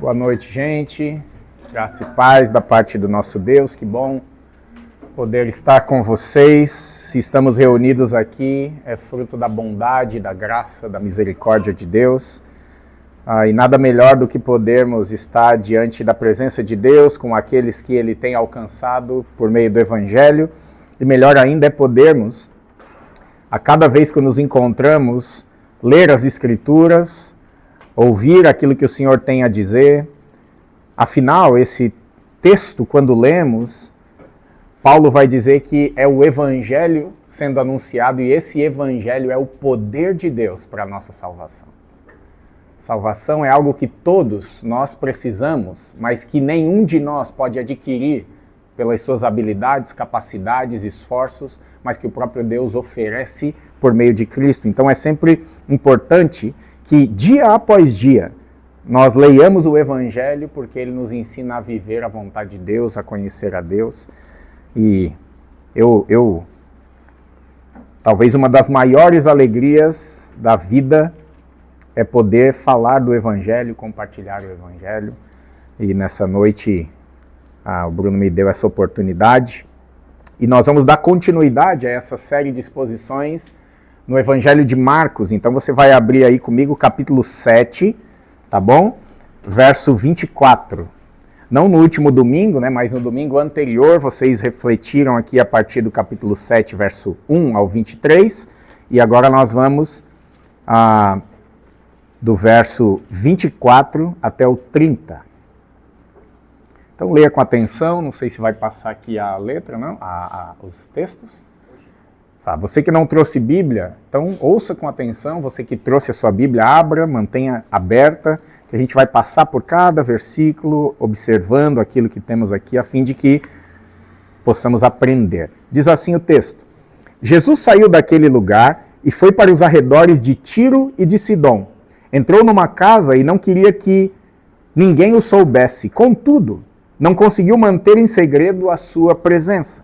Boa noite, gente. Graça e paz da parte do nosso Deus. Que bom poder estar com vocês. Se estamos reunidos aqui, é fruto da bondade, da graça, da misericórdia de Deus. E nada melhor do que podermos estar diante da presença de Deus com aqueles que Ele tem alcançado por meio do Evangelho. E melhor ainda é podermos, a cada vez que nos encontramos, ler as Escrituras, ouvir aquilo que o Senhor tem a dizer. Afinal, esse texto, quando lemos, Paulo vai dizer que é o Evangelho sendo anunciado, e esse Evangelho é o poder de Deus para a nossa salvação. Salvação é algo que todos nós precisamos, mas que nenhum de nós pode adquirir pelas suas habilidades, capacidades, esforços, mas que o próprio Deus oferece por meio de Cristo. Então é sempre importante que dia após dia nós leiamos o Evangelho, porque ele nos ensina a viver a vontade de Deus, a conhecer a Deus. E talvez uma das maiores alegrias da vida é poder falar do Evangelho, compartilhar o Evangelho. E nessa noite o Bruno me deu essa oportunidade. E nós vamos dar continuidade a essa série de exposições no Evangelho de Marcos. Então você vai abrir aí comigo capítulo 7, tá bom? Verso 24. Não no último domingo, né, mas no domingo anterior vocês refletiram aqui a partir do capítulo 7, verso 1 ao 23. E agora nós vamos do verso 24 até o 30. Então leia com atenção, não sei se vai passar aqui a letra, não? Os textos. Você que não trouxe Bíblia, então ouça com atenção. Você que trouxe a sua Bíblia, abra, mantenha aberta, que a gente vai passar por cada versículo, observando aquilo que temos aqui, a fim de que possamos aprender. Diz assim o texto: Jesus saiu daquele lugar e foi para os arredores de Tiro e de Sidom. Entrou numa casa e não queria que ninguém o soubesse. Contudo, não conseguiu manter em segredo a sua presença.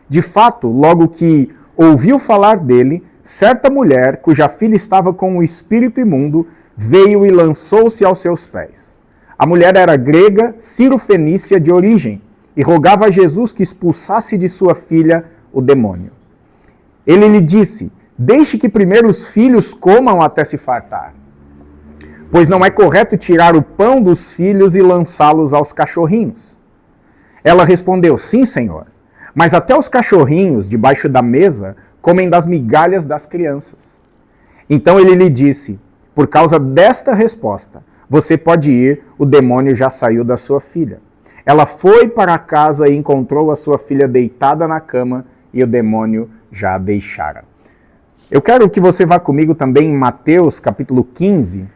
De fato, logo que ouviu falar dele, certa mulher, cuja filha estava com um espírito imundo, veio e lançou-se aos seus pés. A mulher era grega, cirofenícia de origem, e rogava a Jesus que expulsasse de sua filha o demônio. Ele lhe disse: deixe que primeiro os filhos comam até se fartar, pois não é correto tirar o pão dos filhos e lançá-los aos cachorrinhos. Ela respondeu: sim, Senhor, mas até os cachorrinhos debaixo da mesa comem das migalhas das crianças. Então ele lhe disse: por causa desta resposta, você pode ir, o demônio já saiu da sua filha. Ela foi para casa e encontrou a sua filha deitada na cama, e o demônio já a deixara. Eu quero que você vá comigo também em Mateus capítulo 15,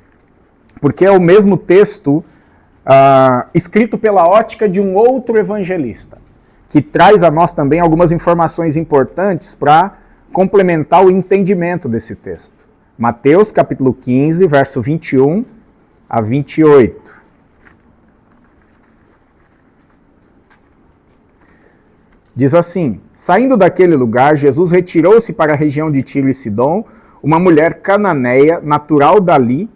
porque é o mesmo texto escrito pela ótica de um outro evangelista, que traz a nós também algumas informações importantes para complementar o entendimento desse texto. Mateus capítulo 15, verso 21 a 28. Diz assim: saindo daquele lugar, Jesus retirou-se para a região de Tiro e Sidom. Uma mulher cananeia, natural dali,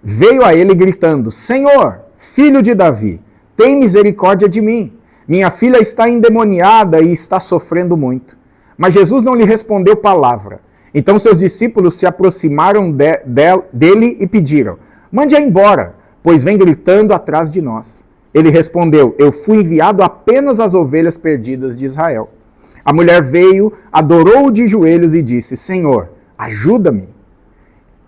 veio a ele gritando: Senhor, filho de Davi, tem misericórdia de mim. Minha filha está endemoniada e está sofrendo muito. Mas Jesus não lhe respondeu palavra. Então seus discípulos se aproximaram dele e pediram: mande-a embora, pois vem gritando atrás de nós. Ele respondeu: eu fui enviado apenas às ovelhas perdidas de Israel. A mulher veio, adorou-o de joelhos e disse: Senhor, ajuda-me.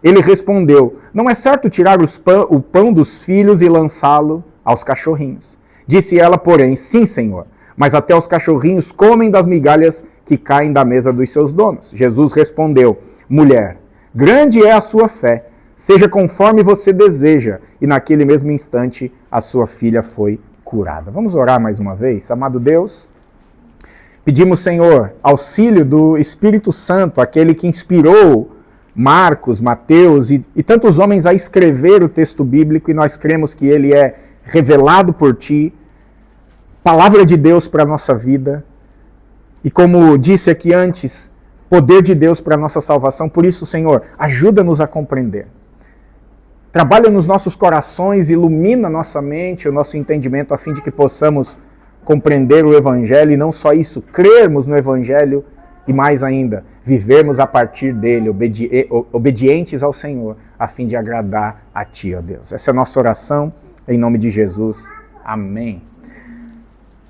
Ele respondeu: não é certo tirar o pão dos filhos e lançá-lo aos cachorrinhos. Disse ela, porém: sim, Senhor, mas até os cachorrinhos comem das migalhas que caem da mesa dos seus donos. Jesus respondeu: mulher, grande é a sua fé, seja conforme você deseja. E naquele mesmo instante a sua filha foi curada. Vamos orar mais uma vez? Amado Deus, pedimos, Senhor, auxílio do Espírito Santo, aquele que inspirou Marcos, Mateus e tantos homens a escrever o texto bíblico, e nós cremos que ele é revelado por Ti, palavra de Deus para a nossa vida, e como disse aqui antes, poder de Deus para a nossa salvação. Por isso, Senhor, ajuda-nos a compreender. trabalha nos nossos corações, ilumina nossa mente, o nosso entendimento, a fim de que possamos compreender o Evangelho e não só isso, crermos no Evangelho e mais ainda, vivermos a partir dele, obedientes ao Senhor, a fim de agradar a Ti, ó Deus. Essa é a nossa oração, em nome de Jesus. Amém.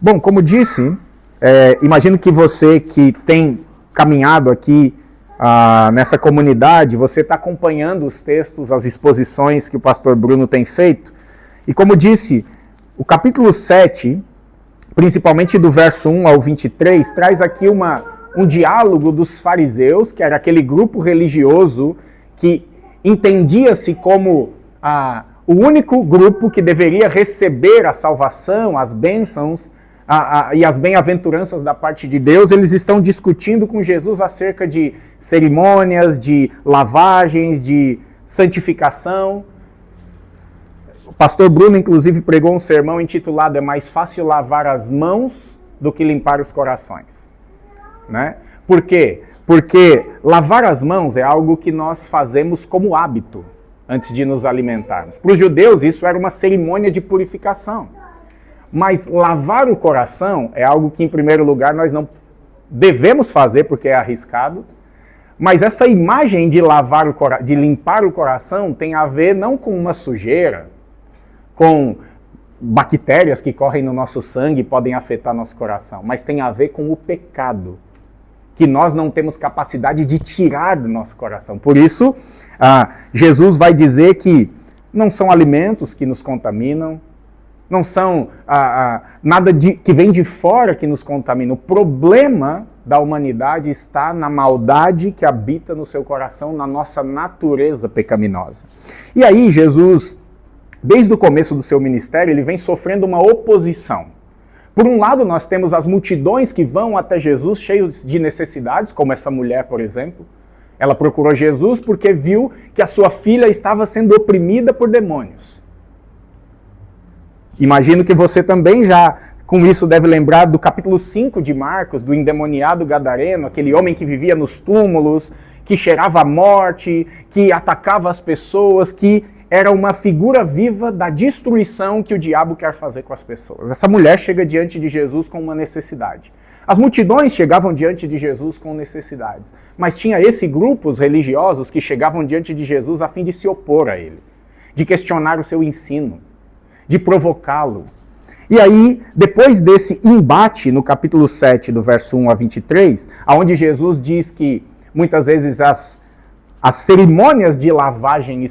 Bom, como disse, imagino que você que tem caminhado aqui nessa comunidade, você está acompanhando os textos, as exposições que o pastor Bruno tem feito. E como disse, o capítulo 7, principalmente do verso 1 ao 23, traz aqui um diálogo dos fariseus, que era aquele grupo religioso que entendia-se como o único grupo que deveria receber a salvação, as bênçãos e as bem-aventuranças da parte de Deus. Eles estão discutindo com Jesus acerca de cerimônias, de lavagens, de santificação. O pastor Bruno, inclusive, pregou um sermão intitulado "É mais fácil lavar as mãos do que limpar os corações". Né? Por quê? Porque lavar as mãos é algo que nós fazemos como hábito antes de nos alimentarmos. Para os judeus, isso era uma cerimônia de purificação. Mas lavar o coração é algo que, em primeiro lugar, nós não devemos fazer porque é arriscado. Mas essa imagem de de limpar o coração tem a ver não com uma sujeira, com bactérias que correm no nosso sangue e podem afetar nosso coração, mas tem a ver com o pecado, que nós não temos capacidade de tirar do nosso coração. Por isso, Jesus vai dizer que não são alimentos que nos contaminam, não são nada que vem de fora que nos contamina. O problema da humanidade está na maldade que habita no seu coração, na nossa natureza pecaminosa. E aí Jesus, desde o começo do seu ministério, ele vem sofrendo uma oposição. Por um lado, nós temos as multidões que vão até Jesus cheios de necessidades, como essa mulher, por exemplo. Ela procurou Jesus porque viu que a sua filha estava sendo oprimida por demônios. Imagino que você também já, com isso, deve lembrar do capítulo 5 de Marcos, do endemoniado gadareno, aquele homem que vivia nos túmulos, que cheirava a morte, que atacava as pessoas, que era uma figura viva da destruição que o diabo quer fazer com as pessoas. Essa mulher chega diante de Jesus com uma necessidade. As multidões chegavam diante de Jesus com necessidades, mas tinha esse grupo, os religiosos, que chegavam diante de Jesus a fim de se opor a ele, de questionar o seu ensino, de provocá-lo. E aí, depois desse embate, no capítulo 7, do verso 1 a 23, onde Jesus diz que muitas vezes as cerimônias de lavagem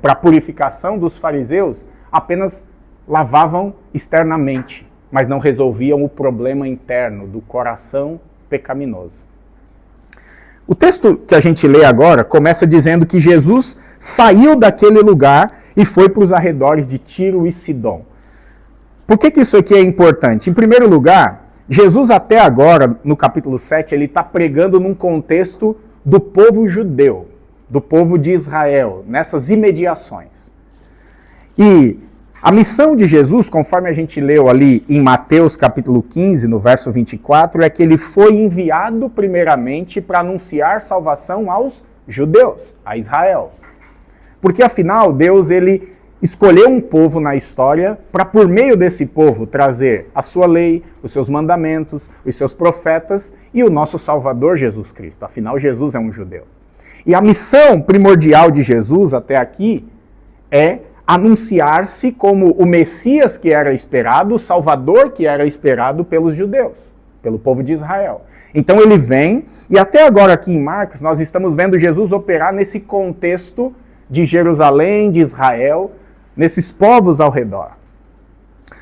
para purificação dos fariseus apenas lavavam externamente, mas não resolviam o problema interno do coração pecaminoso. O texto que a gente lê agora começa dizendo que Jesus saiu daquele lugar e foi para os arredores de Tiro e Sidom. Por que isso aqui é importante? Em primeiro lugar, Jesus até agora, no capítulo 7, ele está pregando num contexto do povo judeu, do povo de Israel, nessas imediações. E a missão de Jesus, conforme a gente leu ali em Mateus capítulo 15, no verso 24, é que ele foi enviado primeiramente para anunciar salvação aos judeus, a Israel. Porque afinal, Deus ele escolheu um povo na história para, por meio desse povo, trazer a sua lei, os seus mandamentos, os seus profetas e o nosso Salvador Jesus Cristo. Afinal, Jesus é um judeu. E a missão primordial de Jesus até aqui é anunciar-se como o Messias que era esperado, o Salvador que era esperado pelos judeus, pelo povo de Israel. Então ele vem, e até agora aqui em Marcos nós estamos vendo Jesus operar nesse contexto de Jerusalém, de Israel, nesses povos ao redor.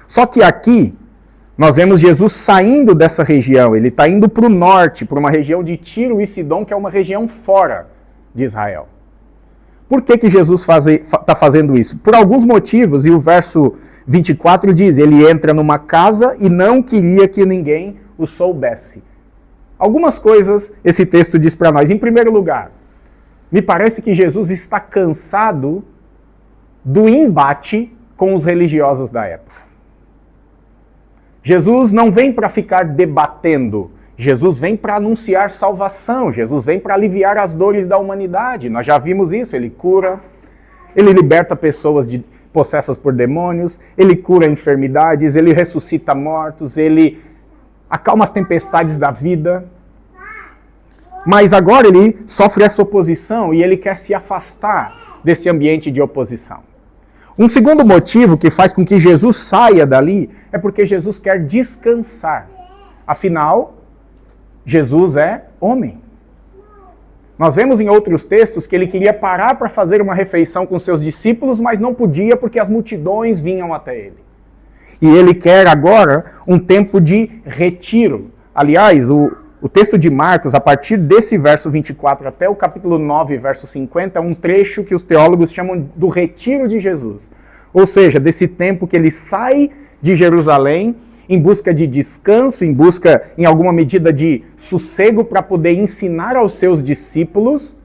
Só que aqui nós vemos Jesus saindo dessa região, ele está indo para o norte, para uma região de Tiro e Sidom, que é uma região fora de Israel. Por que Jesus está fazendo isso? Por alguns motivos, e o verso 24 diz, ele entra numa casa e não queria que ninguém o soubesse. Algumas coisas esse texto diz para nós. Em primeiro lugar, me parece que Jesus está cansado do embate com os religiosos da época. Jesus não vem para ficar debatendo, Jesus vem para anunciar salvação, Jesus vem para aliviar as dores da humanidade. Nós já vimos isso, ele cura, Ele liberta pessoas possessas por demônios, ele cura enfermidades, ele ressuscita mortos, ele acalma as tempestades da vida. Mas agora ele sofre essa oposição e ele quer se afastar desse ambiente de oposição. Um segundo motivo que faz com que Jesus saia dali é porque Jesus quer descansar. Afinal, Jesus é homem. Nós vemos em outros textos que ele queria parar para fazer uma refeição com seus discípulos, mas não podia porque as multidões vinham até ele. E ele quer agora um tempo de retiro. Aliás, o texto de Marcos, a partir desse verso 24 até o capítulo 9, verso 50, é um trecho que os teólogos chamam do retiro de Jesus. Ou seja, desse tempo que ele sai de Jerusalém em busca de descanso, em busca, em alguma medida, de sossego para poder ensinar aos seus discípulos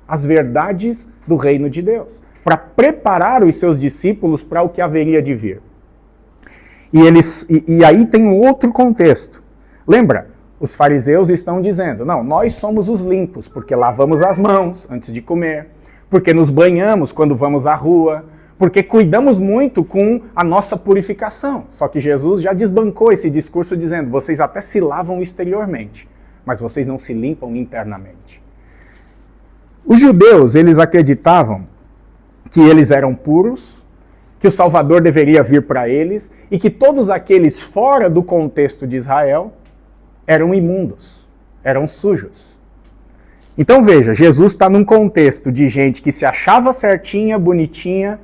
as verdades do reino de Deus, para preparar os seus discípulos para o que haveria de vir. E aí tem um outro contexto. Lembra? Os fariseus estão dizendo, não, nós somos os limpos, porque lavamos as mãos antes de comer, porque nos banhamos quando vamos à rua, porque cuidamos muito com a nossa purificação. Só que Jesus já desbancou esse discurso dizendo, vocês até se lavam exteriormente, mas vocês não se limpam internamente. Os judeus, eles acreditavam que eles eram puros, que o Salvador deveria vir para eles, e que todos aqueles fora do contexto de Israel eram imundos, eram sujos. Então veja, Jesus está num contexto de gente que se achava certinha, bonitinha,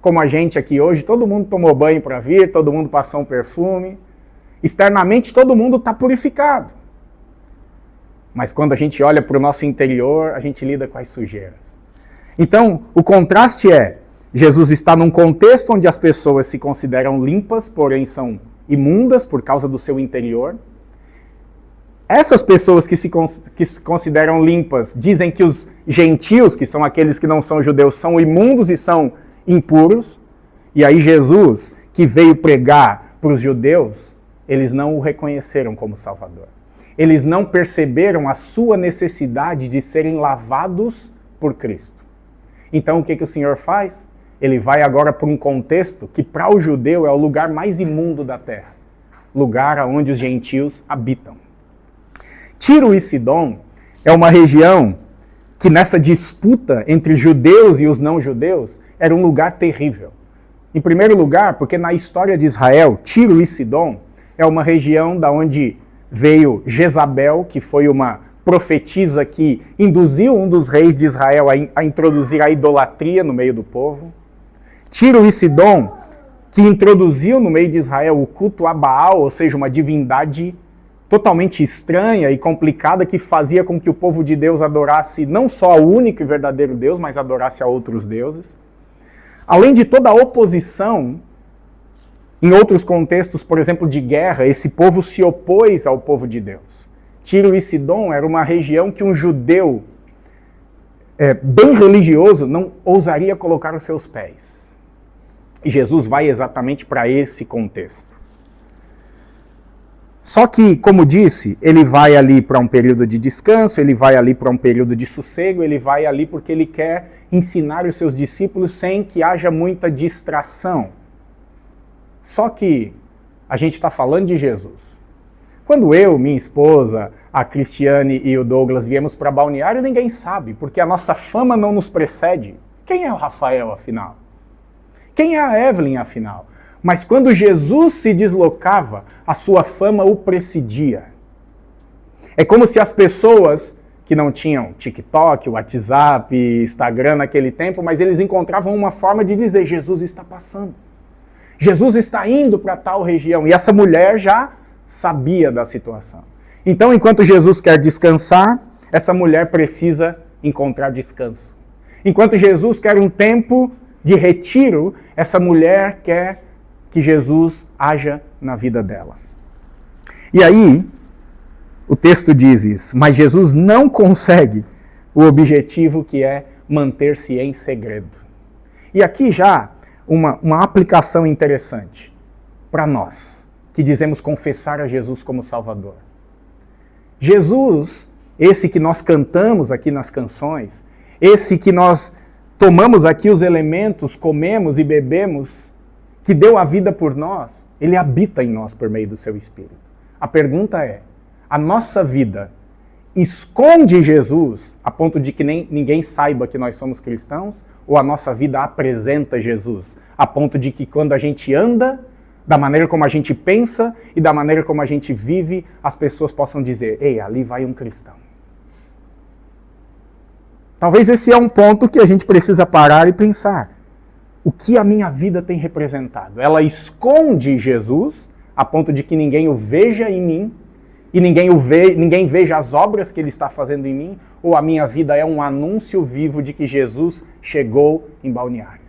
como a gente aqui hoje, todo mundo tomou banho para vir, todo mundo passou um perfume. Externamente todo mundo está purificado. Mas quando a gente olha para o nosso interior, a gente lida com as sujeiras. Então, o contraste é, Jesus está num contexto onde as pessoas se consideram limpas, porém são imundas por causa do seu interior. Essas pessoas que se consideram limpas dizem que os gentios, que são aqueles que não são judeus, são imundos e são impuros. E aí Jesus, que veio pregar para os judeus, eles não o reconheceram como Salvador. Eles não perceberam a sua necessidade de serem lavados por Cristo. Então o que o Senhor faz? Ele vai agora para um contexto que para o judeu é o lugar mais imundo da terra. Lugar onde os gentios habitam. Tiro e Sidom é uma região que nessa disputa entre judeus e os não-judeus era um lugar terrível. Em primeiro lugar, porque na história de Israel, Tiro e Sidom é uma região da onde veio Jezabel, que foi uma profetisa que induziu um dos reis de Israel a introduzir a idolatria no meio do povo. Tiro e Sidom, que introduziu no meio de Israel o culto a Baal, ou seja, uma divindade totalmente estranha e complicada que fazia com que o povo de Deus adorasse não só ao único e verdadeiro Deus, mas adorasse a outros deuses. Além de toda a oposição, em outros contextos, por exemplo, de guerra, esse povo se opôs ao povo de Deus. Tiro e Sidom era uma região que um judeu bem religioso não ousaria colocar os seus pés. E Jesus vai exatamente para esse contexto. Só que, como disse, ele vai ali para um período de descanso, ele vai ali para um período de sossego, ele vai ali porque ele quer ensinar os seus discípulos sem que haja muita distração. Só que a gente está falando de Jesus. Quando eu, minha esposa, a Cristiane e o Douglas viemos para Balneário, ninguém sabe, porque a nossa fama não nos precede. Quem é o Rafael, afinal? Quem é a Evelyn, afinal? Mas quando Jesus se deslocava, a sua fama o precedia. É como se as pessoas que não tinham TikTok, WhatsApp, Instagram naquele tempo, mas eles encontravam uma forma de dizer, Jesus está passando. Jesus está indo para tal região. E essa mulher já sabia da situação. Então, enquanto Jesus quer descansar, essa mulher precisa encontrar descanso. Enquanto Jesus quer um tempo de retiro, essa mulher quer que Jesus haja na vida dela. E aí, o texto diz isso, mas Jesus não consegue o objetivo que é manter-se em segredo. E aqui já uma aplicação interessante para nós, que dizemos confessar a Jesus como Salvador. Jesus, esse que nós cantamos aqui nas canções, esse que nós tomamos aqui os elementos, comemos e bebemos, que deu a vida por nós, ele habita em nós por meio do seu Espírito. A pergunta é, a nossa vida esconde Jesus a ponto de que ninguém saiba que nós somos cristãos? Ou a nossa vida apresenta Jesus a ponto de que quando a gente anda, da maneira como a gente pensa e da maneira como a gente vive, as pessoas possam dizer, ei, ali vai um cristão. Talvez esse é um ponto que a gente precisa parar e pensar. O que a minha vida tem representado? Ela esconde Jesus a ponto de que ninguém o veja em mim e ninguém veja as obras que ele está fazendo em mim? Ou a minha vida é um anúncio vivo de que Jesus chegou em Balneário?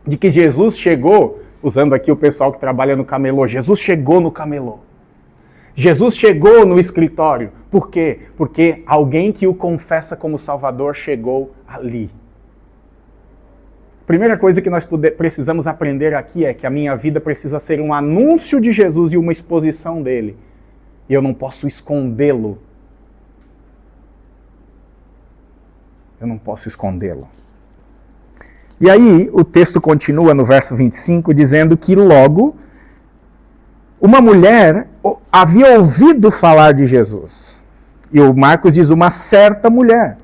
De que Jesus chegou, usando aqui o pessoal que trabalha no camelô, Jesus chegou no camelô. Jesus chegou no escritório. Por quê? Porque alguém que o confessa como Salvador chegou ali. Primeira coisa que nós precisamos aprender aqui é que a minha vida precisa ser um anúncio de Jesus e uma exposição dele. E eu não posso escondê-lo. Eu não posso escondê-lo. E aí o texto continua no verso 25 dizendo que logo uma mulher havia ouvido falar de Jesus. E o Marcos diz uma certa mulher.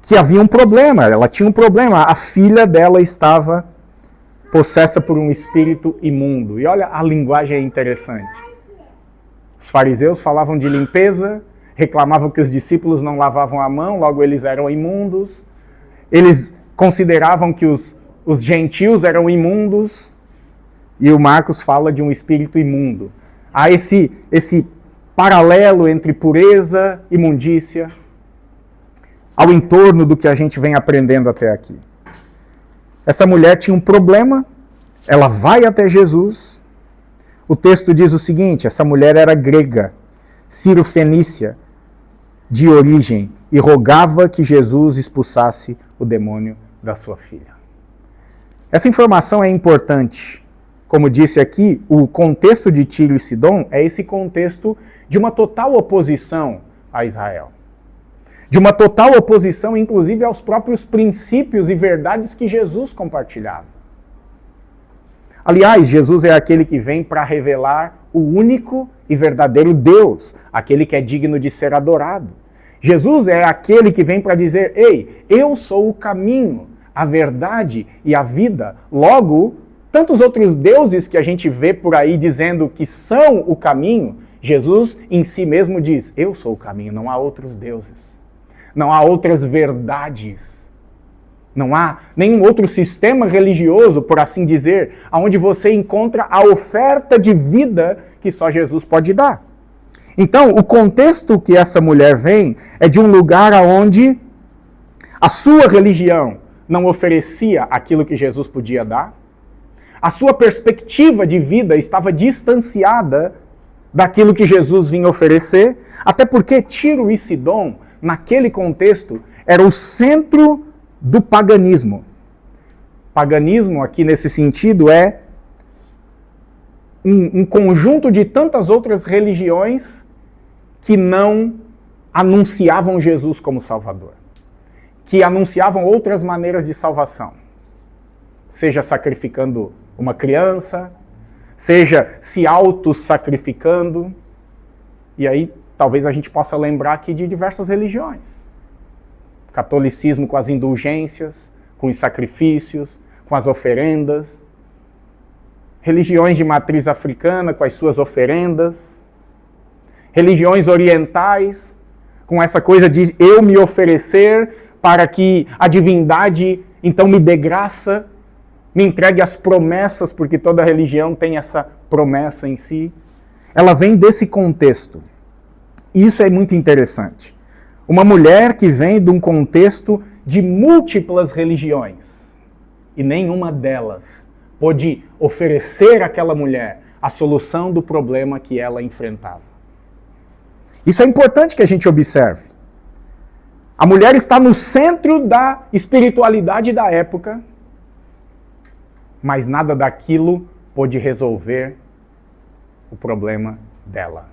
Que havia um problema, ela tinha um problema. A filha dela estava possessa por um espírito imundo. E olha, a linguagem é interessante. Os fariseus falavam de limpeza, reclamavam que os discípulos não lavavam a mão, logo eles eram imundos. Eles consideravam que os gentios eram imundos. E o Marcos fala de um espírito imundo. Há esse paralelo entre pureza e imundícia ao entorno do que a gente vem aprendendo até aqui. Essa mulher tinha um problema, ela vai até Jesus. O texto diz o seguinte, essa mulher era grega, cirofenícia de origem, e rogava que Jesus expulsasse o demônio da sua filha. Essa informação é importante. Como disse aqui, o contexto de Tiro e Sidom é esse contexto de uma total oposição a Israel. De uma total oposição, inclusive, aos próprios princípios e verdades que Jesus compartilhava. Aliás, Jesus é aquele que vem para revelar o único e verdadeiro Deus, aquele que é digno de ser adorado. Jesus é aquele que vem para dizer, ei, eu sou o caminho, a verdade e a vida. Logo, tantos outros deuses que a gente vê por aí dizendo que são o caminho, Jesus em si mesmo diz, eu sou o caminho, não há outros deuses. Não há outras verdades. Não há nenhum outro sistema religioso, por assim dizer, onde você encontra a oferta de vida que só Jesus pode dar. Então, o contexto que essa mulher vem é de um lugar onde a sua religião não oferecia aquilo que Jesus podia dar. A sua perspectiva de vida estava distanciada daquilo que Jesus vinha oferecer, até porque Tiro e Sidom, naquele contexto, era o centro do paganismo. Paganismo, aqui nesse sentido, é um conjunto de tantas outras religiões que não anunciavam Jesus como Salvador. Que anunciavam outras maneiras de salvação. Seja sacrificando uma criança, seja se auto-sacrificando. E aí, talvez a gente possa lembrar aqui de diversas religiões. Catolicismo com as indulgências, com os sacrifícios, com as oferendas. Religiões de matriz africana com as suas oferendas. Religiões orientais com essa coisa de eu me oferecer para que a divindade então me dê graça, me entregue as promessas, porque toda religião tem essa promessa em si. Ela vem desse contexto. Isso é muito interessante. Uma mulher que vem de um contexto de múltiplas religiões. E nenhuma delas pôde oferecer àquela mulher a solução do problema que ela enfrentava. Isso é importante que a gente observe. A mulher está no centro da espiritualidade da época, mas nada daquilo pôde resolver o problema dela.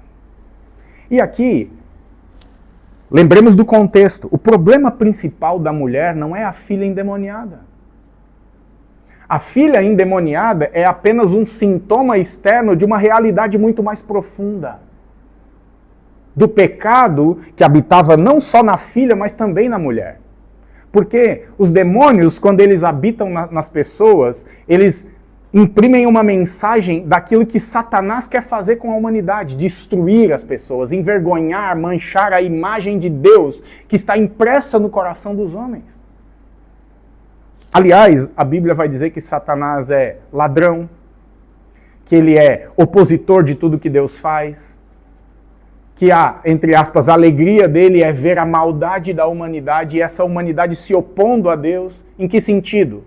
E aqui, Lembremos do contexto. O problema principal da mulher não é a filha endemoniada. A filha endemoniada é apenas um sintoma externo de uma realidade muito mais profunda. Do pecado que habitava não só na filha, mas também na mulher. Porque os demônios, quando eles habitam nas pessoas, eles imprimem uma mensagem daquilo que Satanás quer fazer com a humanidade, destruir as pessoas, envergonhar, manchar a imagem de Deus que está impressa no coração dos homens. Aliás, a Bíblia vai dizer que Satanás é ladrão, que ele é opositor de tudo que Deus faz, que a, entre aspas, a alegria dele é ver a maldade da humanidade e essa humanidade se opondo a Deus. Em que sentido?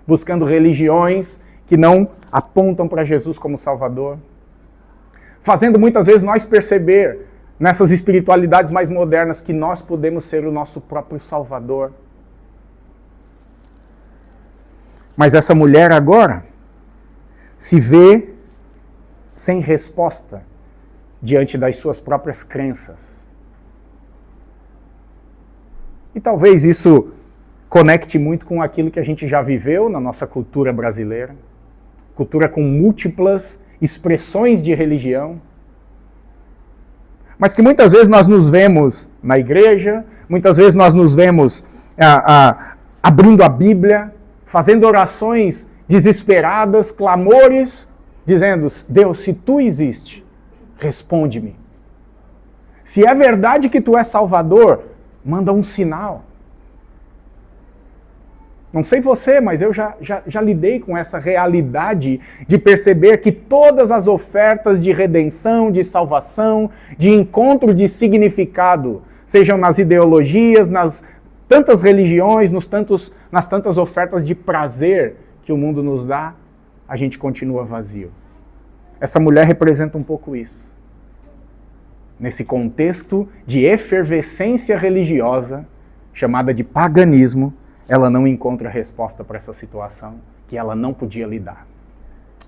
Buscando religiões que não apontam para Jesus como Salvador. Fazendo muitas vezes nós perceber, nessas espiritualidades mais modernas, que nós podemos ser o nosso próprio Salvador. Mas essa mulher agora se vê sem resposta diante das suas próprias crenças. E talvez isso conecte muito com aquilo que a gente já viveu na nossa cultura brasileira. Cultura com múltiplas expressões de religião. Mas que muitas vezes nós nos vemos na igreja, muitas vezes nós nos vemos abrindo a Bíblia, fazendo orações desesperadas, clamores, dizendo: Deus, se tu existe, responde-me. Se é verdade que tu és Salvador, manda um sinal. Não sei você, mas eu já lidei com essa realidade de perceber que todas as ofertas de redenção, de salvação, de encontro de significado, sejam nas ideologias, nas tantas religiões, nas tantas ofertas de prazer que o mundo nos dá, a gente continua vazio. Essa mulher representa um pouco isso. Nesse contexto de efervescência religiosa, chamada de paganismo, ela não encontra resposta para essa situação que ela não podia lidar.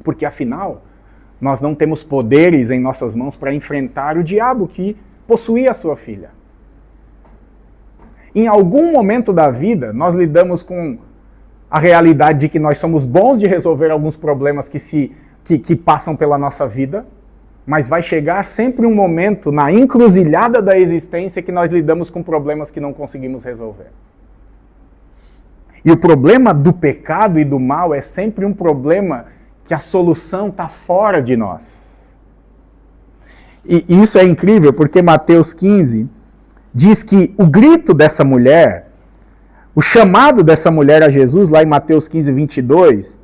Porque, afinal, nós não temos poderes em nossas mãos para enfrentar o diabo que possuía a sua filha. Em algum momento da vida, nós lidamos com a realidade de que nós somos bons de resolver alguns problemas que passam pela nossa vida, mas vai chegar sempre um momento na encruzilhada da existência que nós lidamos com problemas que não conseguimos resolver. E o problema do pecado e do mal é sempre um problema que a solução está fora de nós. E isso é incrível porque Mateus 15 diz que o grito dessa mulher, o chamado dessa mulher a Jesus, lá em Mateus 15, 22,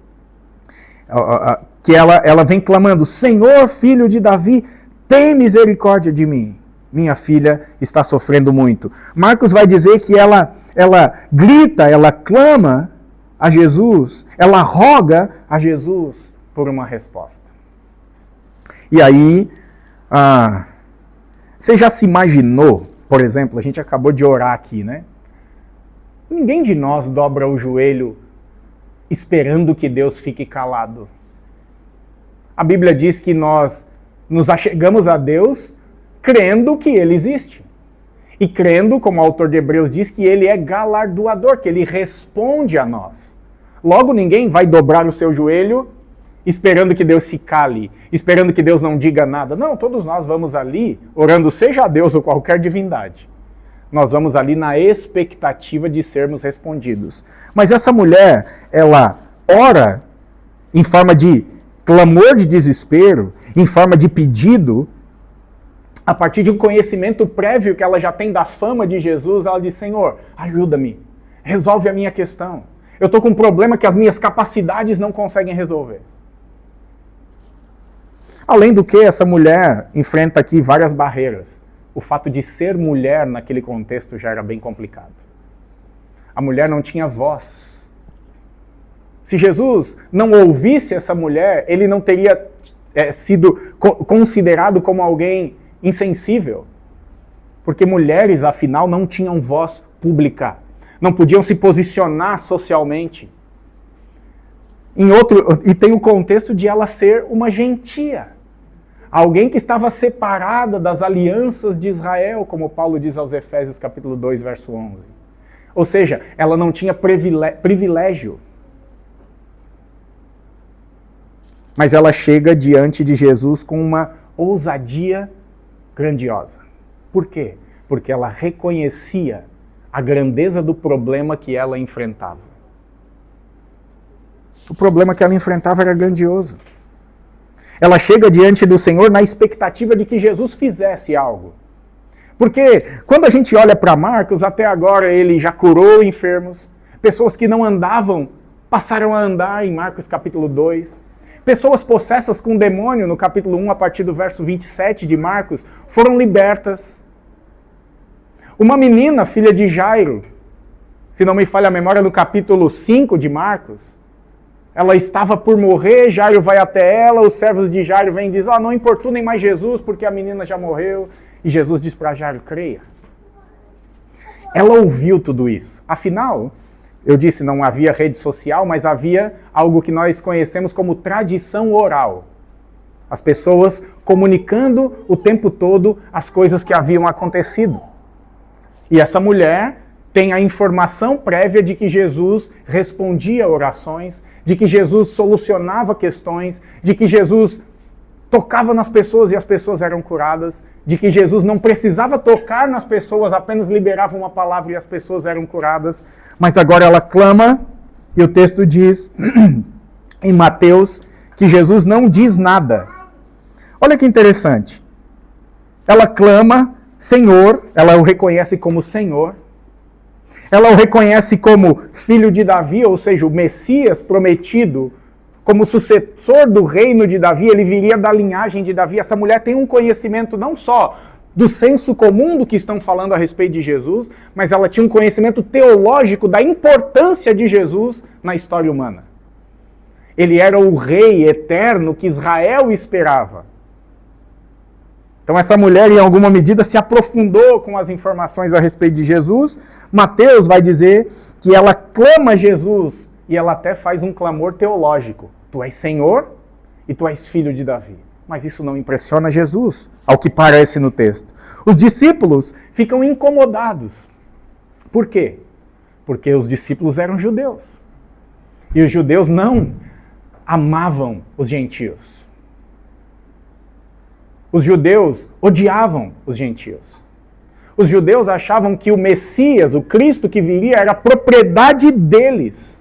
que ela vem clamando: Senhor, filho de Davi, tem misericórdia de mim. Minha filha está sofrendo muito. Marcos vai dizer que ela grita, ela clama a Jesus, ela roga a Jesus por uma resposta. E aí, você já se imaginou, por exemplo, a gente acabou de orar aqui, né? Ninguém de nós dobra o joelho esperando que Deus fique calado. A Bíblia diz que nós nos achegamos a Deus crendo que Ele existe. E crendo, como o autor de Hebreus diz, que Ele é galardoador, que Ele responde a nós. Logo, ninguém vai dobrar o seu joelho esperando que Deus se cale, esperando que Deus não diga nada. Não, todos nós vamos ali, orando seja a Deus ou qualquer divindade. Nós vamos ali na expectativa de sermos respondidos. Mas essa mulher, ela ora em forma de clamor de desespero, em forma de pedido, a partir de um conhecimento prévio que ela já tem da fama de Jesus. Ela diz: Senhor, ajuda-me, resolve a minha questão. Eu estou com um problema que as minhas capacidades não conseguem resolver. Além do que, essa mulher enfrenta aqui várias barreiras. O fato de ser mulher naquele contexto já era bem complicado. A mulher não tinha voz. Se Jesus não ouvisse essa mulher, ele não teria sido considerado como alguém insensível. Porque mulheres, afinal, não tinham voz pública. Não podiam se posicionar socialmente. E tem o contexto de ela ser uma gentia. alguém que estava separada das alianças de Israel, como Paulo diz aos Efésios capítulo 2, verso 11. Ou seja, ela não tinha privilégio. Mas ela chega diante de Jesus com uma ousadia grandiosa. Por quê? Porque ela reconhecia a grandeza do problema que ela enfrentava. O problema que ela enfrentava era grandioso. Ela chega diante do Senhor na expectativa de que Jesus fizesse algo. Porque quando a gente olha para Marcos, até agora ele já curou enfermos, pessoas que não andavam passaram a andar em Marcos capítulo 2. Pessoas possessas com demônio, no capítulo 1, a partir do verso 27 de Marcos, foram libertas. Uma menina, filha de Jairo, se não me falha a memória, no capítulo 5 de Marcos, ela estava por morrer, Jairo vai até ela, os servos de Jairo vêm e dizem, não importunem mais Jesus, porque a menina já morreu. E Jesus diz para Jairo, creia. Ela ouviu tudo isso. Afinal, eu disse, não havia rede social, mas havia algo que nós conhecemos como tradição oral. As pessoas comunicando o tempo todo as coisas que haviam acontecido. E essa mulher tem a informação prévia de que Jesus respondia orações, de que Jesus solucionava questões, de que Jesus tocava nas pessoas e as pessoas eram curadas, de que Jesus não precisava tocar nas pessoas, apenas liberava uma palavra e as pessoas eram curadas. Mas agora ela clama, e o texto diz, em Mateus, que Jesus não diz nada. Olha que interessante. Ela clama, Senhor, ela o reconhece como Senhor. Ela o reconhece como filho de Davi, ou seja, o Messias prometido, como sucessor do reino de Davi, ele viria da linhagem de Davi. Essa mulher tem um conhecimento não só do senso comum do que estão falando a respeito de Jesus, mas ela tinha um conhecimento teológico da importância de Jesus na história humana. Ele era o rei eterno que Israel esperava. Então essa mulher, em alguma medida, se aprofundou com as informações a respeito de Jesus. Mateus vai dizer que ela clama Jesus e ela até faz um clamor teológico. Tu és Senhor e tu és filho de Davi. Mas isso não impressiona Jesus, ao que parece no texto. Os discípulos ficam incomodados. Por quê? Porque os discípulos eram judeus. E os judeus não amavam os gentios. Os judeus odiavam os gentios. Os judeus achavam que o Messias, o Cristo que viria, era propriedade deles.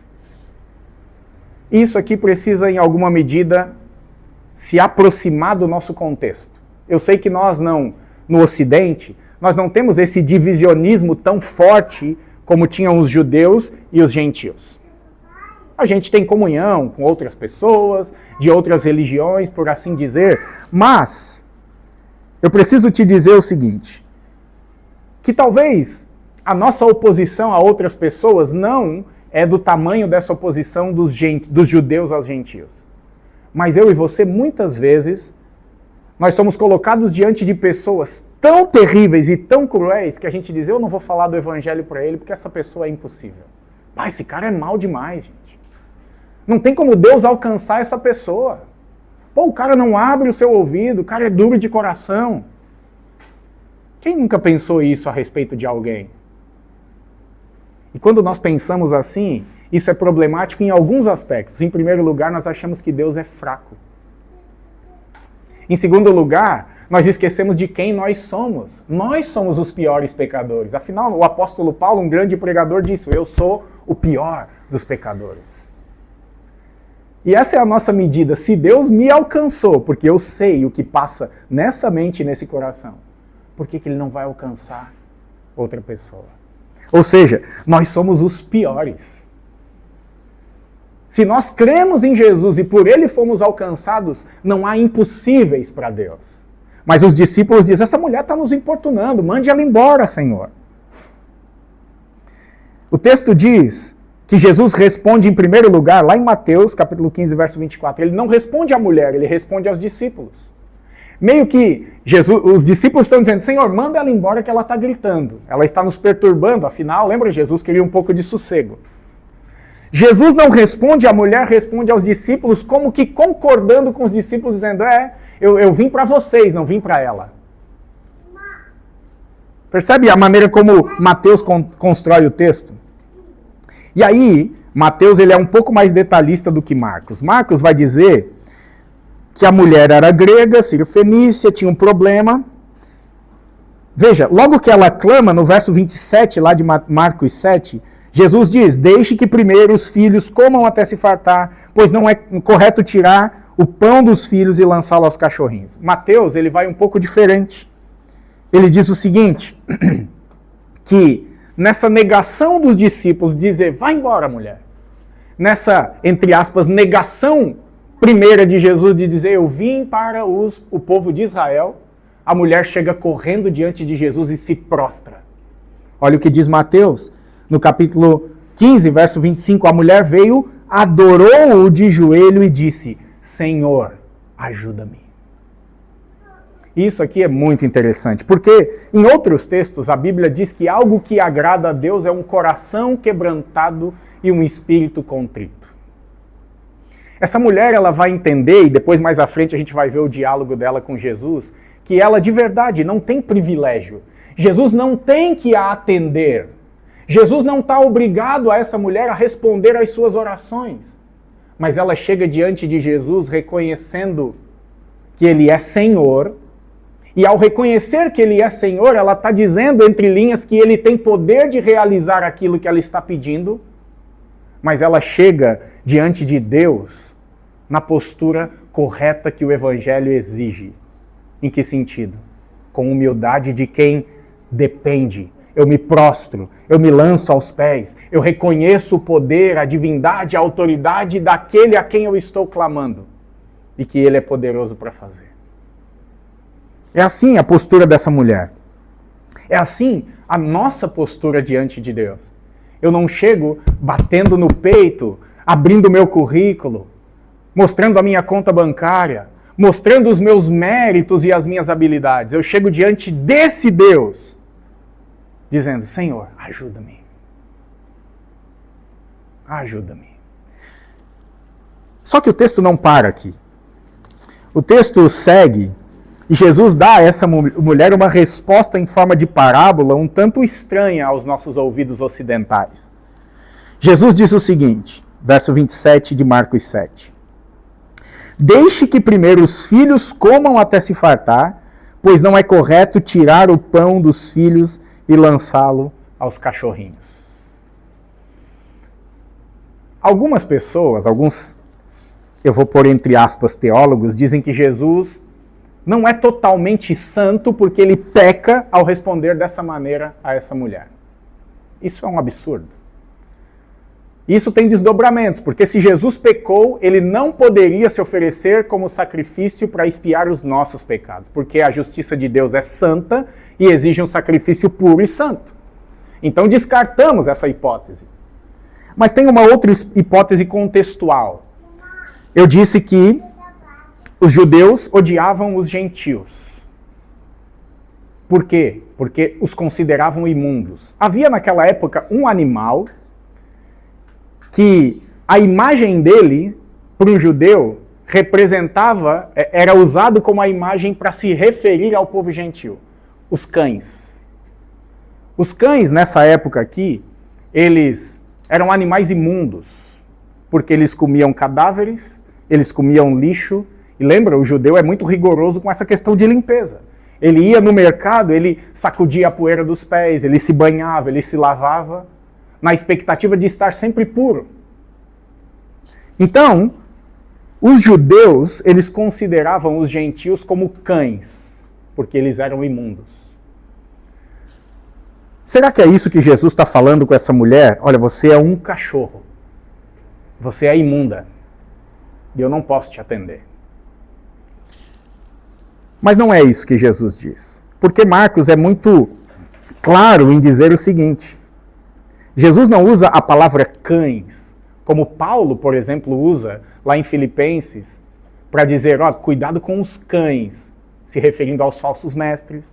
Isso aqui precisa, em alguma medida, se aproximar do nosso contexto. Eu sei que nós não, no Ocidente, nós não temos esse divisionismo tão forte como tinham os judeus e os gentios. A gente tem comunhão com outras pessoas, de outras religiões, por assim dizer, mas eu preciso te dizer o seguinte, que talvez a nossa oposição a outras pessoas não é do tamanho dessa oposição dos judeus aos gentios. Mas eu e você, muitas vezes, nós somos colocados diante de pessoas tão terríveis e tão cruéis que a gente diz, eu não vou falar do evangelho para ele porque essa pessoa é impossível. Pai, esse cara é mau demais, gente. Não tem como Deus alcançar essa pessoa. Pô, o cara não abre o seu ouvido, o cara é duro de coração. Quem nunca pensou isso a respeito de alguém? E quando nós pensamos assim, isso é problemático em alguns aspectos. Em primeiro lugar, nós achamos que Deus é fraco. Em segundo lugar, nós esquecemos de quem nós somos. Nós somos os piores pecadores. Afinal, o apóstolo Paulo, um grande pregador, disse, eu sou o pior dos pecadores. E essa é a nossa medida. Se Deus me alcançou, porque eu sei o que passa nessa mente e nesse coração, por que Ele não vai alcançar outra pessoa? Ou seja, nós somos os piores. Se nós cremos em Jesus e por Ele fomos alcançados, não há impossíveis para Deus. Mas os discípulos dizem, essa mulher está nos importunando, mande ela embora, Senhor. O texto diz que Jesus responde em primeiro lugar, lá em Mateus, capítulo 15, verso 24. Ele não responde à mulher, ele responde aos discípulos. Meio que os discípulos estão dizendo, Senhor, manda ela embora que ela está gritando. Ela está nos perturbando, afinal, lembra, Jesus queria um pouco de sossego. Jesus não responde, a mulher responde aos discípulos como que concordando com os discípulos, dizendo, eu vim para vocês, não vim para ela. Percebe a maneira como Mateus constrói o texto? E aí, Mateus ele é um pouco mais detalhista do que Marcos. Marcos vai dizer que a mulher era grega, sírio-fenícia, tinha um problema. Veja, logo que ela clama, no verso 27, lá de Marcos 7, Jesus diz, deixe que primeiro os filhos comam até se fartar, pois não é correto tirar o pão dos filhos e lançá-lo aos cachorrinhos. Mateus, ele vai um pouco diferente. Ele diz o seguinte, que nessa negação dos discípulos, dizer, vai embora, mulher. Nessa, entre aspas, negação primeira de Jesus de dizer, eu vim para o povo de Israel, a mulher chega correndo diante de Jesus e se prostra. Olha o que diz Mateus, no capítulo 15, verso 25, a mulher veio, adorou-o de joelho e disse, Senhor, ajuda-me. Isso aqui é muito interessante, porque em outros textos a Bíblia diz que algo que agrada a Deus é um coração quebrantado e um espírito contrito. Essa mulher ela vai entender, e depois mais à frente a gente vai ver o diálogo dela com Jesus, que ela de verdade não tem privilégio. Jesus não tem que a atender. Jesus não está obrigado a essa mulher a responder às suas orações. Mas ela chega diante de Jesus reconhecendo que Ele é Senhor. E ao reconhecer que Ele é Senhor, ela está dizendo entre linhas que Ele tem poder de realizar aquilo que ela está pedindo. Mas ela chega diante de Deus na postura correta que o Evangelho exige. Em que sentido? Com humildade de quem depende. Eu me prostro, eu me lanço aos pés, eu reconheço o poder, a divindade, a autoridade daquele a quem eu estou clamando. E que Ele é poderoso para fazer. É assim a postura dessa mulher. É assim a nossa postura diante de Deus. Eu não chego batendo no peito, abrindo o meu currículo, mostrando a minha conta bancária, mostrando os meus méritos e as minhas habilidades. Eu chego diante desse Deus, dizendo, Senhor, ajuda-me. Ajuda-me. Só que o texto não para aqui. O texto segue e Jesus dá a essa mulher uma resposta em forma de parábola um tanto estranha aos nossos ouvidos ocidentais. Jesus diz o seguinte, verso 27 de Marcos 7. Deixe que primeiro os filhos comam até se fartar, pois não é correto tirar o pão dos filhos e lançá-lo aos cachorrinhos. Algumas pessoas, eu vou pôr entre aspas teólogos, dizem que Jesus não é totalmente santo porque ele peca ao responder dessa maneira a essa mulher. Isso é um absurdo. Isso tem desdobramentos, porque se Jesus pecou, ele não poderia se oferecer como sacrifício para expiar os nossos pecados, porque a justiça de Deus é santa e exige um sacrifício puro e santo. Então descartamos essa hipótese. Mas tem uma outra hipótese contextual. Eu disse que os judeus odiavam os gentios. Por quê? Porque os consideravam imundos. Havia naquela época um animal que a imagem dele, para um judeu, representava, era usado como a imagem para se referir ao povo gentil. Os cães. Os cães, nessa época aqui, eles eram animais imundos, porque eles comiam cadáveres, eles comiam lixo. E lembra, o judeu é muito rigoroso com essa questão de limpeza. Ele ia no mercado, ele sacudia a poeira dos pés, ele se banhava, ele se lavava, na expectativa de estar sempre puro. Então, os judeus, eles consideravam os gentios como cães, porque eles eram imundos. Será que é isso que Jesus está falando com essa mulher? Olha, você é um cachorro. Você é imunda. E eu não posso te atender. Mas não é isso que Jesus diz. Porque Marcos é muito claro em dizer o seguinte. Jesus não usa a palavra cães, como Paulo, por exemplo, usa lá em Filipenses, para dizer, cuidado com os cães, se referindo aos falsos mestres.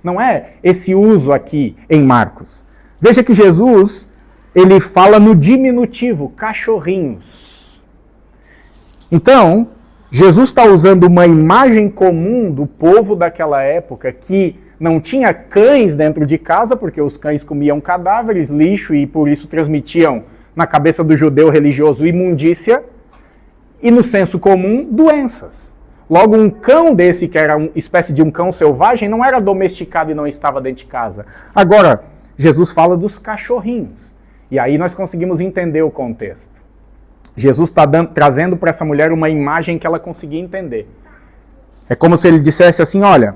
Não é esse uso aqui em Marcos. Veja que Jesus ele fala no diminutivo, cachorrinhos. Então, Jesus está usando uma imagem comum do povo daquela época que não tinha cães dentro de casa, porque os cães comiam cadáveres, lixo, e por isso transmitiam na cabeça do judeu religioso imundícia, e no senso comum, doenças. Logo, um cão desse, que era uma espécie de um cão selvagem, não era domesticado e não estava dentro de casa. Agora, Jesus fala dos cachorrinhos. E aí nós conseguimos entender o contexto. Jesus está trazendo para essa mulher uma imagem que ela conseguia entender. É como se ele dissesse assim, olha,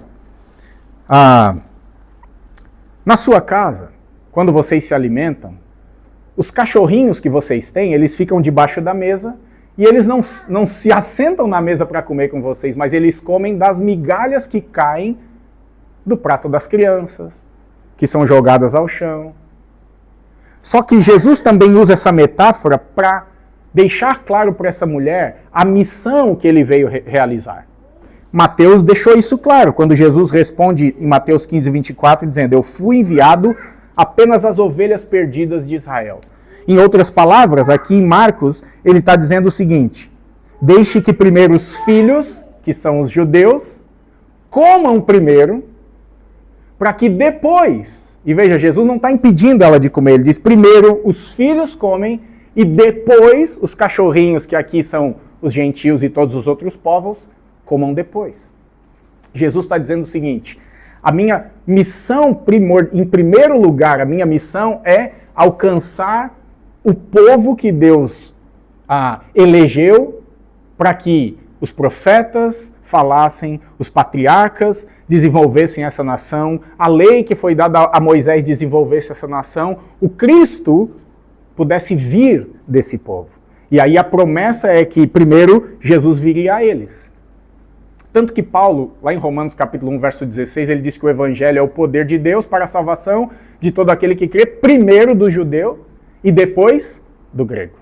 na sua casa, quando vocês se alimentam, os cachorrinhos que vocês têm, eles ficam debaixo da mesa e eles não se assentam na mesa para comer com vocês, mas eles comem das migalhas que caem do prato das crianças, que são jogadas ao chão. Só que Jesus também usa essa metáfora para deixar claro para essa mulher a missão que ele veio realizar. Mateus deixou isso claro, quando Jesus responde em Mateus 15, 24, dizendo, eu fui enviado apenas às ovelhas perdidas de Israel. Em outras palavras, aqui em Marcos, ele está dizendo o seguinte, deixe que primeiro os filhos, que são os judeus, comam primeiro, para que depois, e veja, Jesus não está impedindo ela de comer, ele diz, primeiro os filhos comem, e depois os cachorrinhos, que aqui são os gentios e todos os outros povos, comam depois. Jesus está dizendo o seguinte, a minha missão em primeiro lugar, a minha missão é alcançar o povo que Deus elegeu para que os profetas falassem, os patriarcas desenvolvessem essa nação, a lei que foi dada a Moisés desenvolvesse essa nação, o Cristo pudesse vir desse povo. E aí a promessa é que primeiro Jesus viria a eles. Tanto que Paulo, lá em Romanos capítulo 1, verso 16, ele diz que o evangelho é o poder de Deus para a salvação de todo aquele que crê, primeiro do judeu e depois do grego.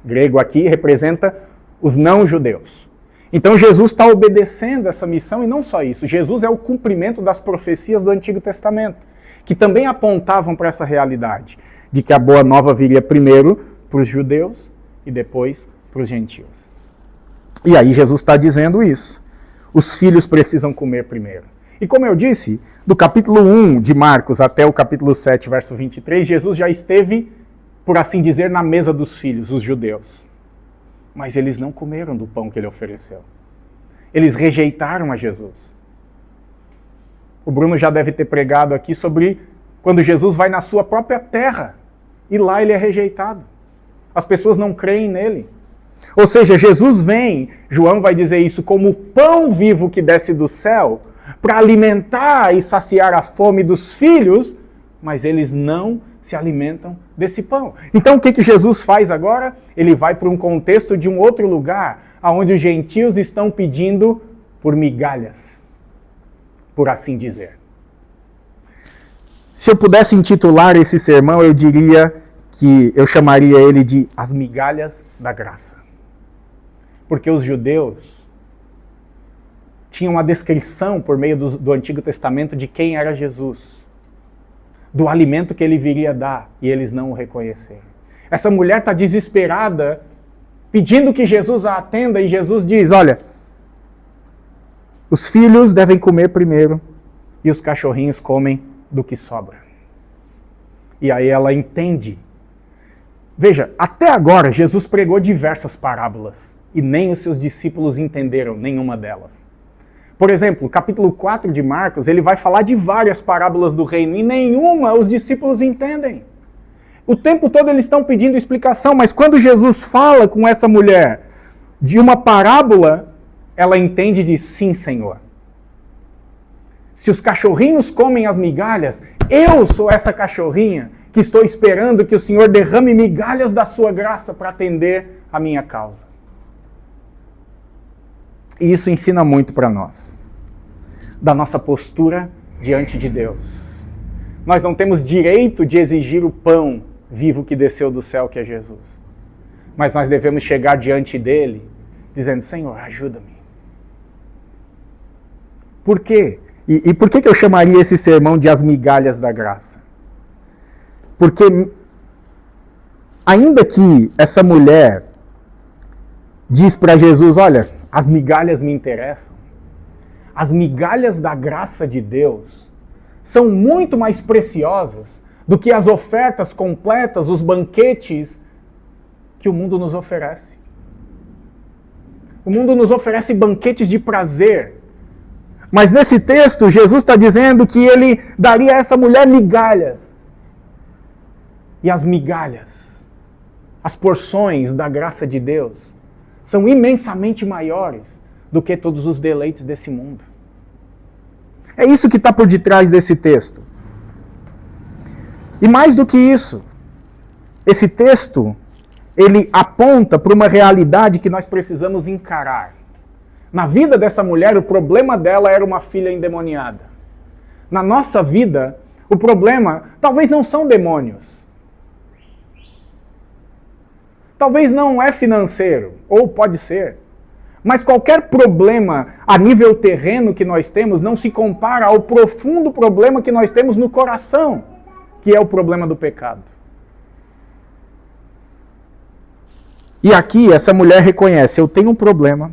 Grego aqui representa os não-judeus. Então Jesus está obedecendo essa missão e não só isso. Jesus é o cumprimento das profecias do Antigo Testamento, que também apontavam para essa realidade, de que a boa nova viria primeiro para os judeus e depois para os gentios. E aí Jesus está dizendo isso. Os filhos precisam comer primeiro. E como eu disse, do capítulo 1 de Marcos até o capítulo 7, verso 23, Jesus já esteve, por assim dizer, na mesa dos filhos, os judeus. Mas eles não comeram do pão que ele ofereceu. Eles rejeitaram a Jesus. O Bruno já deve ter pregado aqui sobre quando Jesus vai na sua própria terra e lá ele é rejeitado. As pessoas não creem nele. Ou seja, Jesus vem, João vai dizer isso, como o pão vivo que desce do céu, para alimentar e saciar a fome dos filhos, mas eles não se alimentam desse pão. Então o que Jesus faz agora? Ele vai para um contexto de um outro lugar, onde os gentios estão pedindo por migalhas, por assim dizer. Se eu pudesse intitular esse sermão, eu diria que eu chamaria ele de As Migalhas da Graça. Porque os judeus tinham uma descrição por meio do Antigo Testamento de quem era Jesus, do alimento que ele viria dar, e eles não o reconheceram. Essa mulher está desesperada, pedindo que Jesus a atenda, e Jesus diz, olha, os filhos devem comer primeiro, e os cachorrinhos comem do que sobra. E aí ela entende. Veja, até agora Jesus pregou diversas parábolas, e nem os seus discípulos entenderam nenhuma delas. Por exemplo, capítulo 4 de Marcos, ele vai falar de várias parábolas do reino, e nenhuma os discípulos entendem. O tempo todo eles estão pedindo explicação, mas quando Jesus fala com essa mulher de uma parábola, ela entende e diz, sim, Senhor. Se os cachorrinhos comem as migalhas, eu sou essa cachorrinha que estou esperando que o Senhor derrame migalhas da sua graça para atender a minha causa. E isso ensina muito para nós, da nossa postura diante de Deus. Nós não temos direito de exigir o pão vivo que desceu do céu, que é Jesus. Mas nós devemos chegar diante dele, dizendo, Senhor, ajuda-me. Por quê? E por que eu chamaria esse sermão de As Migalhas da Graça? Porque ainda que essa mulher diz para Jesus, olha, as migalhas me interessam, as migalhas da graça de Deus são muito mais preciosas do que as ofertas completas, os banquetes que o mundo nos oferece. O mundo nos oferece banquetes de prazer. Mas nesse texto, Jesus está dizendo que ele daria a essa mulher migalhas. E as migalhas, as porções da graça de Deus, são imensamente maiores do que todos os deleites desse mundo. É isso que está por detrás desse texto. E mais do que isso, esse texto, ele aponta para uma realidade que nós precisamos encarar. Na vida dessa mulher, o problema dela era uma filha endemoniada. Na nossa vida, o problema talvez não são demônios. Talvez não é financeiro, ou pode ser. Mas qualquer problema a nível terreno que nós temos não se compara ao profundo problema que nós temos no coração, que é o problema do pecado. E aqui essa mulher reconhece, eu tenho um problema.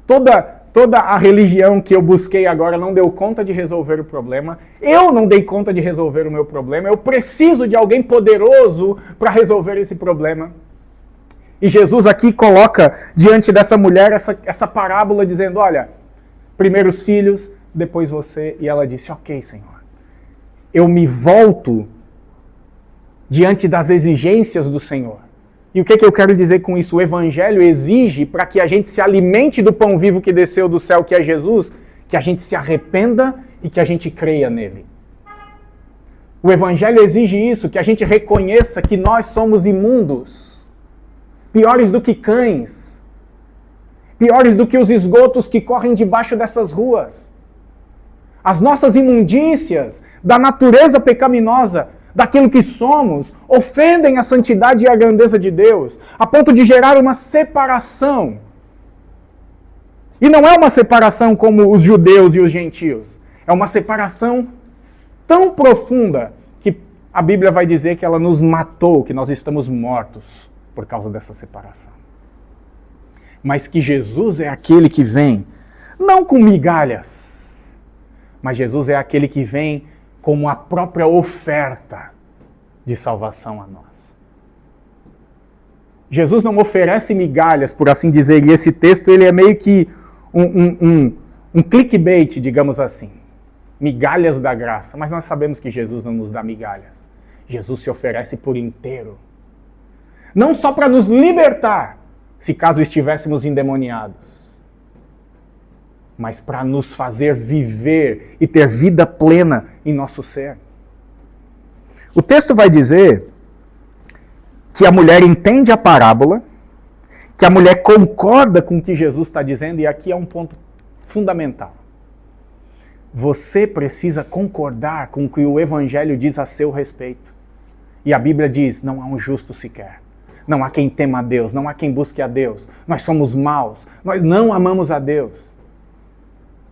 Toda a religião que eu busquei agora não deu conta de resolver o problema. Eu não dei conta de resolver o meu problema. Eu preciso de alguém poderoso para resolver esse problema. E Jesus aqui coloca diante dessa mulher essa parábola dizendo, olha, primeiro os filhos, depois você. E ela disse, ok, Senhor, eu me volto diante das exigências do Senhor. E o que eu quero dizer com isso? O Evangelho exige, para que a gente se alimente do pão vivo que desceu do céu, que é Jesus, que a gente se arrependa e que a gente creia nele. O Evangelho exige isso, que a gente reconheça que nós somos imundos, piores do que cães, piores do que os esgotos que correm debaixo dessas ruas. As nossas imundícias da natureza pecaminosa, daquilo que somos, ofendem a santidade e a grandeza de Deus, a ponto de gerar uma separação. E não é uma separação como os judeus e os gentios. É uma separação tão profunda que a Bíblia vai dizer que ela nos matou, que nós estamos mortos por causa dessa separação. Mas que Jesus é aquele que vem, não com migalhas, mas Jesus é aquele que vem como a própria oferta de salvação a nós. Jesus não oferece migalhas, por assim dizer, e esse texto ele é meio que um clickbait, digamos assim. Migalhas da graça. Mas nós sabemos que Jesus não nos dá migalhas. Jesus se oferece por inteiro. Não só para nos libertar, se caso estivéssemos endemoniados, mas para nos fazer viver e ter vida plena em nosso ser. O texto vai dizer que a mulher entende a parábola, que a mulher concorda com o que Jesus está dizendo, e aqui é um ponto fundamental. Você precisa concordar com o que o Evangelho diz a seu respeito. E a Bíblia diz, não há um justo sequer. Não há quem tema a Deus, não há quem busque a Deus. Nós somos maus, nós não amamos a Deus.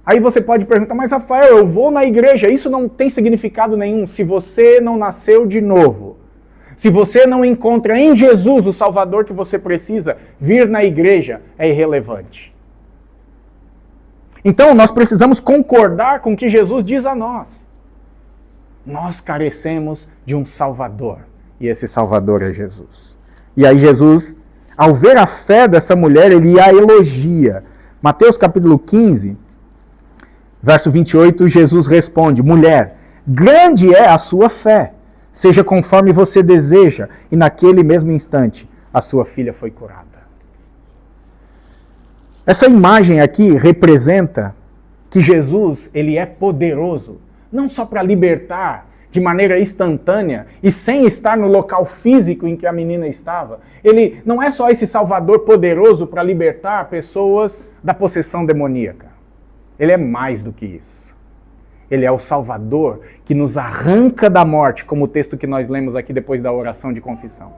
Aí você pode perguntar, mas Rafael, eu vou na igreja, isso não tem significado nenhum se você não nasceu de novo. Se você não encontra em Jesus o Salvador que você precisa, vir na igreja é irrelevante. Então nós precisamos concordar com o que Jesus diz a nós. Nós carecemos de um Salvador, e esse Salvador é Jesus. E aí Jesus, ao ver a fé dessa mulher, ele a elogia. Mateus capítulo 15... Verso 28, Jesus responde, mulher, grande é a sua fé, seja conforme você deseja, e naquele mesmo instante a sua filha foi curada. Essa imagem aqui representa que Jesus, ele é poderoso, não só para libertar de maneira instantânea e sem estar no local físico em que a menina estava. Ele não é só esse Salvador poderoso para libertar pessoas da possessão demoníaca. Ele é mais do que isso. Ele é o Salvador que nos arranca da morte, como o texto que nós lemos aqui depois da oração de confissão.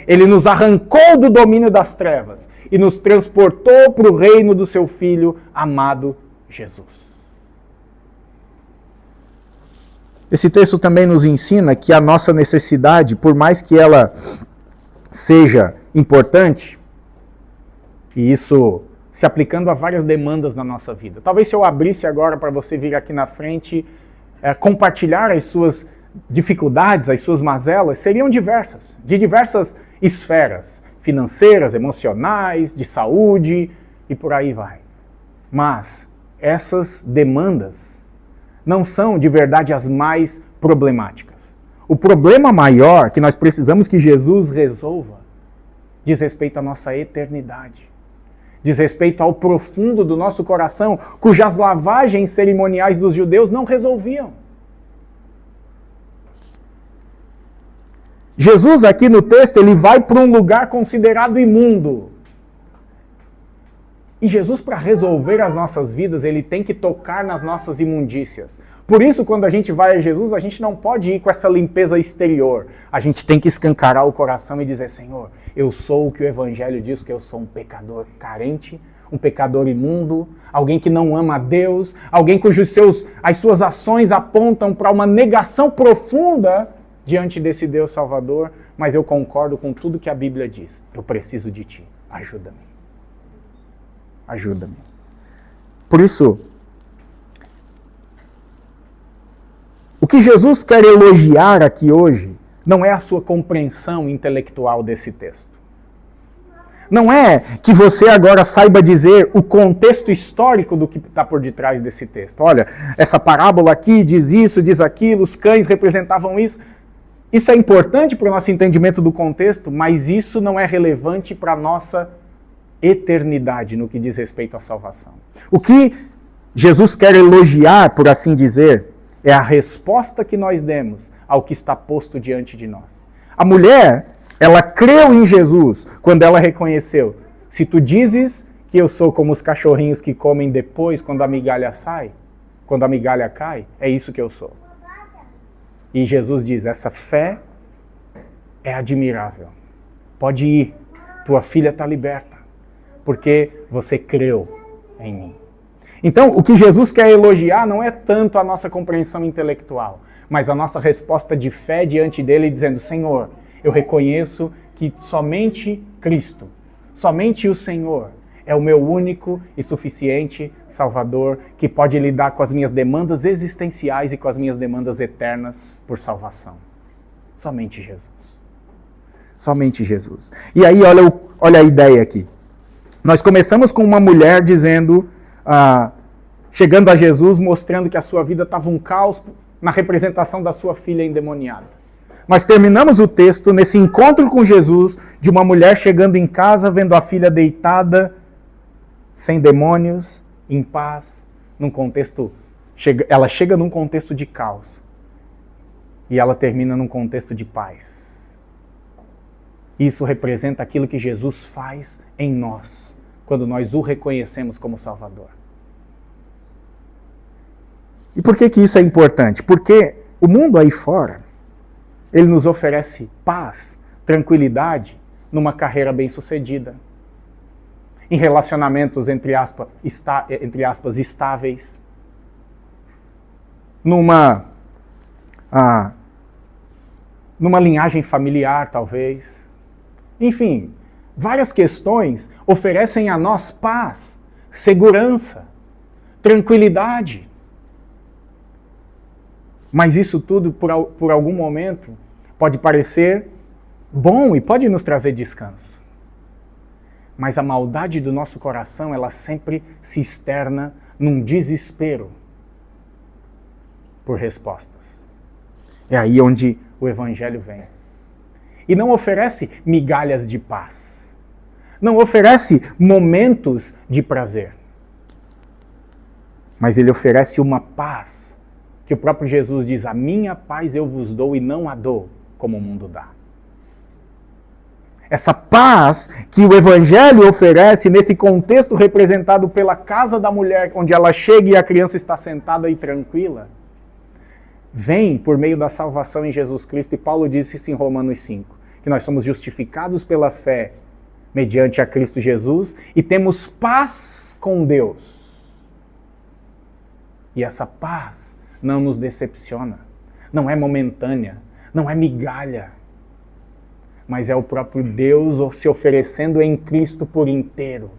Ele nos arrancou do domínio das trevas e nos transportou para o reino do seu Filho amado Jesus. Esse texto também nos ensina que a nossa necessidade, por mais que ela seja importante, e isso se aplicando a várias demandas na nossa vida. Talvez se eu abrisse agora para você vir aqui na frente, compartilhar as suas dificuldades, as suas mazelas, seriam diversas, de diversas esferas, financeiras, emocionais, de saúde e por aí vai. Mas essas demandas não são de verdade as mais problemáticas. O problema maior que nós precisamos que Jesus resolva diz respeito à nossa eternidade. Diz respeito ao profundo do nosso coração, cujas lavagens cerimoniais dos judeus não resolviam. Jesus aqui no texto, ele vai para um lugar considerado imundo. E Jesus, para resolver as nossas vidas, ele tem que tocar nas nossas imundícias. Por isso, quando a gente vai a Jesus, a gente não pode ir com essa limpeza exterior. A gente tem que escancarar o coração e dizer, Senhor, eu sou o que o Evangelho diz, que eu sou um pecador carente, um pecador imundo, alguém que não ama a Deus, alguém as suas ações apontam para uma negação profunda diante desse Deus Salvador, mas eu concordo com tudo que a Bíblia diz. Eu preciso de Ti. Ajuda-me. Ajuda-me. Por isso, o que Jesus quer elogiar aqui hoje não é a sua compreensão intelectual desse texto. Não é que você agora saiba dizer o contexto histórico do que está por detrás desse texto. Olha, essa parábola aqui diz isso, diz aquilo, os cães representavam isso. Isso é importante para o nosso entendimento do contexto, mas isso não é relevante para a nossa eternidade no que diz respeito à salvação. O que Jesus quer elogiar, por assim dizer, é a resposta que nós demos ao que está posto diante de nós. A mulher, ela creu em Jesus quando ela reconheceu: se tu dizes que eu sou como os cachorrinhos que comem depois, quando a migalha sai, quando a migalha cai, é isso que eu sou. E Jesus diz, essa fé é admirável. Pode ir, tua filha está liberta, porque você creu em mim. Então, o que Jesus quer elogiar não é tanto a nossa compreensão intelectual, mas a nossa resposta de fé diante dele, dizendo, Senhor, eu reconheço que somente Cristo, somente o Senhor é o meu único e suficiente Salvador que pode lidar com as minhas demandas existenciais e com as minhas demandas eternas por salvação. Somente Jesus. Somente Jesus. E aí, olha a ideia aqui. Nós começamos com uma mulher dizendo, chegando a Jesus, mostrando que a sua vida estava um caos na representação da sua filha endemoniada. Nós terminamos o texto nesse encontro com Jesus, de uma mulher chegando em casa, vendo a filha deitada, sem demônios, em paz, num contexto... Ela chega num contexto de caos. E ela termina num contexto de paz. Isso representa aquilo que Jesus faz em nós, quando nós o reconhecemos como Salvador. E por que isso é importante? Porque o mundo aí fora, ele nos oferece paz, tranquilidade, numa carreira bem-sucedida, em relacionamentos, entre aspas, estáveis, numa linhagem familiar, talvez. Enfim, várias questões oferecem a nós paz, segurança, tranquilidade. Mas isso tudo, por algum momento, pode parecer bom e pode nos trazer descanso. Mas a maldade do nosso coração, ela sempre se externa num desespero por respostas. É aí onde o Evangelho vem. E não oferece migalhas de paz. Não oferece momentos de prazer. Mas ele oferece uma paz que o próprio Jesus diz, a minha paz eu vos dou e não a dou como o mundo dá. Essa paz que o Evangelho oferece nesse contexto representado pela casa da mulher, onde ela chega e a criança está sentada e tranquila, vem por meio da salvação em Jesus Cristo. E Paulo disse isso em Romanos 5, que nós somos justificados pela fé mediante a Cristo Jesus e temos paz com Deus. E essa paz não nos decepciona, não é momentânea, não é migalha. mas é o próprio Deus se oferecendo em Cristo por inteiro,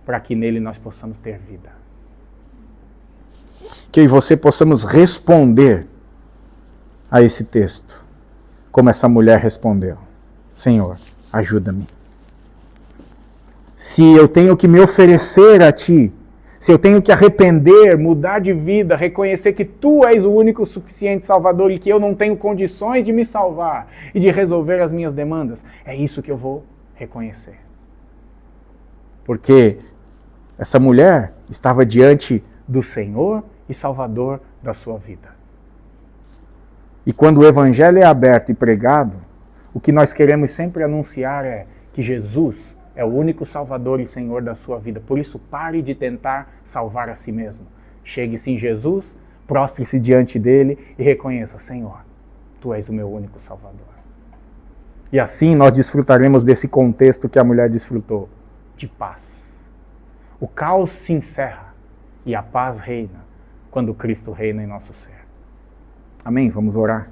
para que nele nós possamos ter vida. Que eu e você possamos responder a esse texto, como essa mulher respondeu. Senhor, ajuda-me. Se eu tenho que me oferecer a Ti, se eu tenho que arrepender, mudar de vida, reconhecer que Tu és o único suficiente Salvador e que eu não tenho condições de me salvar e de resolver as minhas demandas, é isso que eu vou reconhecer. Porque essa mulher estava diante do Senhor e Salvador da sua vida. E quando o Evangelho é aberto e pregado, o que nós queremos sempre anunciar é que Jesus é o único Salvador e Senhor da sua vida. Por isso, pare de tentar salvar a si mesmo. Chegue-se em Jesus, prostre-se diante dele e reconheça: Senhor, Tu és o meu único Salvador. E assim nós desfrutaremos desse contexto que a mulher desfrutou, de paz. O caos se encerra e a paz reina quando Cristo reina em nosso ser. Amém? Vamos orar.